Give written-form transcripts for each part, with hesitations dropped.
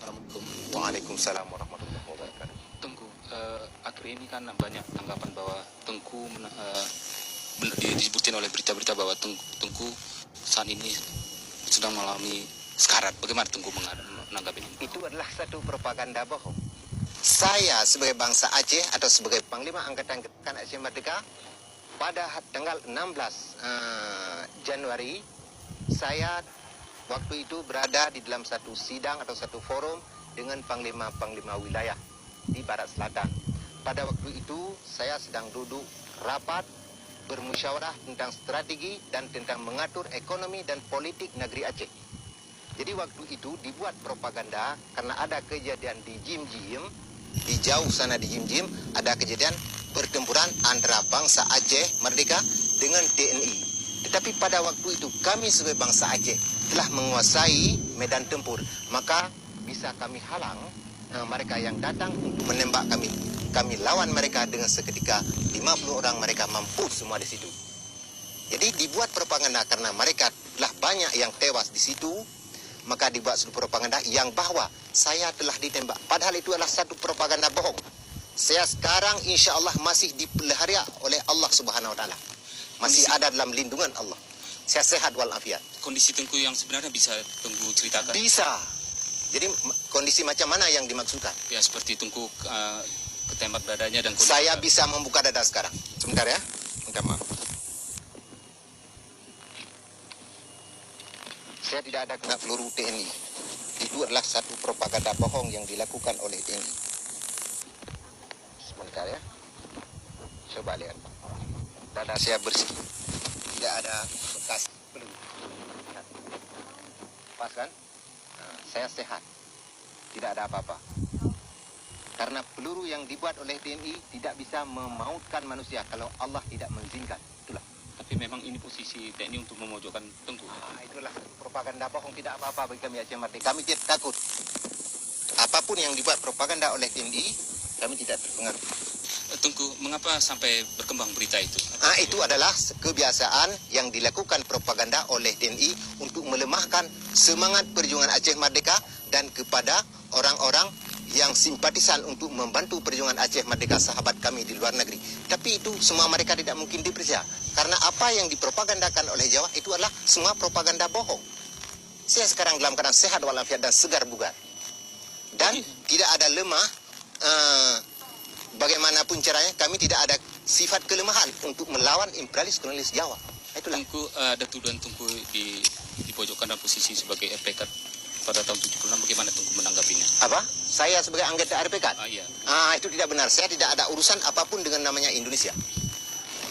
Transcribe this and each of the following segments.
Assalamualaikum. Waalaikumsalam warahmatullahi wabarakatuh. Tengku, akhir ini kan banyak tanggapan bahwa Tengku disebutin oleh berita-berita bahwa Tengku saat ini sedang mengalami sekarat. Bagaimana Tengku menanggapi ini? Itu adalah satu propaganda bohong. Saya sebagai bangsa Aceh atau sebagai Panglima Angkatan Aceh Merdeka, pada tanggal 16 Januari, saya waktu itu berada di dalam satu sidang atau satu forum dengan panglima-panglima wilayah di Barat Selatan. Pada waktu itu saya sedang duduk rapat bermusyawarah tentang strategi dan tentang mengatur ekonomi dan politik negeri Aceh. Jadi waktu itu dibuat propaganda karena ada kejadian di Jim-Jim, di jauh sana di Jim-Jim ada kejadian pertempuran antara bangsa Aceh Merdeka dengan TNI. Tetapi pada waktu itu kami sebagai bangsa Aceh telah menguasai medan tempur, maka bisa kami halang mereka yang datang untuk menembak kami. Kami lawan mereka dengan seketika 50 orang mereka mampus semua di situ. Jadi dibuat propaganda karena mereka telah banyak yang tewas di situ, maka dibuat satu propaganda yang bahwa saya telah ditembak. Padahal itu adalah satu propaganda bohong. Saya sekarang insya Allah masih dipelihara oleh Allah Subhanahu Wa Taala. Masih ada dalam lindungan Allah. Saya sehat walafiat. Kondisi Tengku yang sebenarnya bisa Tengku ceritakan? Bisa. Jadi kondisi macam mana yang dimaksudkan? Ya seperti Tengku ketembak dadanya dan kondisi. Saya bisa membuka dada sekarang. Sebentar ya. Minta maaf. Saya tidak ada kena peluru TNI. Itu adalah satu propaganda bohong yang dilakukan oleh TNI. Sebentar ya. Coba lihat. Dada saya bersih. Tidak ada bekas peluru. Pas kan? Nah, saya sehat. Tidak ada apa-apa. Karena peluru yang dibuat oleh TNI tidak bisa memautkan manusia kalau Allah tidak mengizinkan. Itulah. Tapi memang ini posisi TNI untuk memojokkan Tengku. Itulah propaganda bohong, tidak apa-apa bagi kami Aceh Merdeka. Kami tidak takut. Apapun yang dibuat propaganda oleh TNI, kami tidak terpengaruh. Tengku, mengapa sampai berkembang berita itu? Itu adalah kebiasaan yang dilakukan propaganda oleh TNI untuk melemahkan semangat perjuangan Aceh Merdeka dan kepada orang-orang yang simpatisan untuk membantu perjuangan Aceh Merdeka sahabat kami di luar negeri. Tapi itu semua mereka tidak mungkin dipercaya. Karena apa yang dipropagandakan oleh Jawa itu adalah semua propaganda bohong. Saya sekarang dalam keadaan sehat walafiat dan segar bugar. Dan tidak ada lemah, bagaimanapun caranya kami tidak ada sifat kelemahan untuk melawan imperialis kolonialis Jawa. Itulah. Tengku, ada tuduhan Tengku dipojokkan dalam posisi sebagai RPK pada tahun 76. Bagaimana Tengku menanggapinya? Apa? Saya sebagai anggota RPK? Iya. Itu tidak benar. Saya tidak ada urusan apapun dengan namanya Indonesia.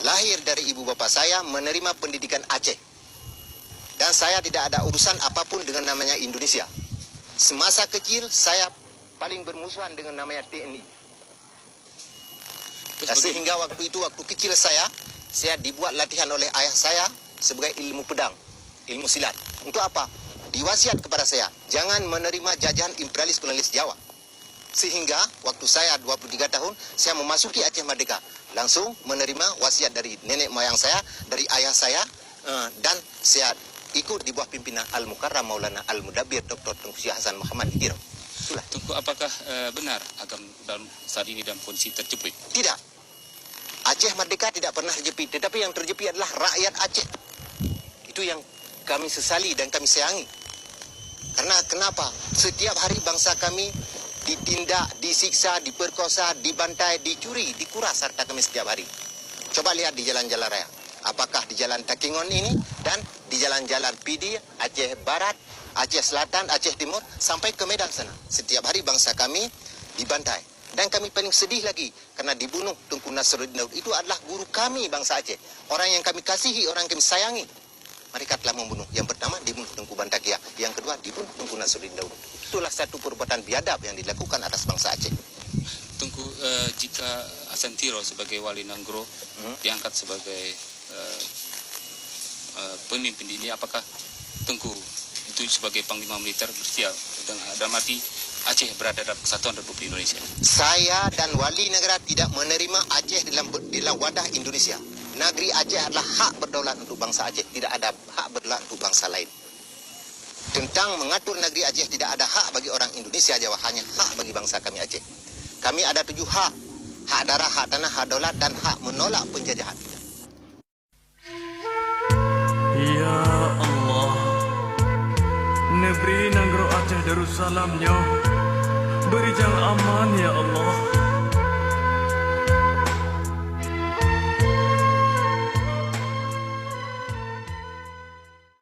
Lahir dari ibu bapak saya menerima pendidikan Aceh. Dan saya tidak ada urusan apapun dengan namanya Indonesia. Semasa kecil saya paling bermusuhan dengan namanya TNI. Sehingga waktu itu, waktu kecil saya dibuat latihan oleh ayah saya sebagai ilmu pedang, ilmu silat. Untuk apa? Diwasiat kepada saya, jangan menerima jajahan imperialis kolonialis Jawa. Sehingga waktu saya 23 tahun, saya memasuki Aceh Merdeka. Langsung menerima wasiat dari nenek moyang saya, dari ayah saya, dan saya ikut di bawah pimpinan Al-Mukarram Maulana Al-Mudabbir Dr. Tengku Syah Hasan Muhammad Hidiro. Itulah. Tengku, apakah benar agam dalam saat ini dalam kondisi terjepit? Tidak. Aceh Merdeka tidak pernah terjepit, tetapi yang terjepit adalah rakyat Aceh. Itu yang kami sesali dan kami sayangi. Karena kenapa? Setiap hari bangsa kami ditindak, disiksa, diperkosa, dibantai, dicuri, dikuras harta kami setiap hari. Coba lihat di jalan-jalan raya. Apakah di jalan Takingon ini dan di jalan-jalan PD, Aceh Barat, Aceh Selatan, Aceh Timur, sampai ke Medan sana. Setiap hari bangsa kami dibantai. Dan kami paling sedih lagi karena dibunuh Tengku Nasruddin Daud. Itu adalah guru kami bangsa Aceh. Orang yang kami kasihi, orang yang kami sayangi. Mereka telah membunuh. Yang pertama dibunuh Tengku Bantakia. Yang kedua dibunuh Tengku Nasruddin Daud. Itulah satu perbuatan biadab yang dilakukan atas bangsa Aceh. Tengku, jika Asantiro sebagai wali Nanggro diangkat sebagai pemimpin ini, apakah Tengku itu sebagai panglima militer bersedia dan mati Aceh berada dalam kesatuan Republik Indonesia? Saya dan wali negara tidak menerima Aceh dalam wadah Indonesia. Negeri Aceh adalah hak berdaulat untuk bangsa Aceh. Tidak ada hak berdaulat untuk bangsa lain. Tentang mengatur negeri Aceh tidak ada hak bagi orang Indonesia. Ini saja hanya hak bagi bangsa kami Aceh. Kami ada 7 hak. Hak darah, hak tanah, hak daulat dan hak menolak penjajahan. Ya Allah, negeri Nanggro Aceh Darussalamnya beri jang aman ya Allah.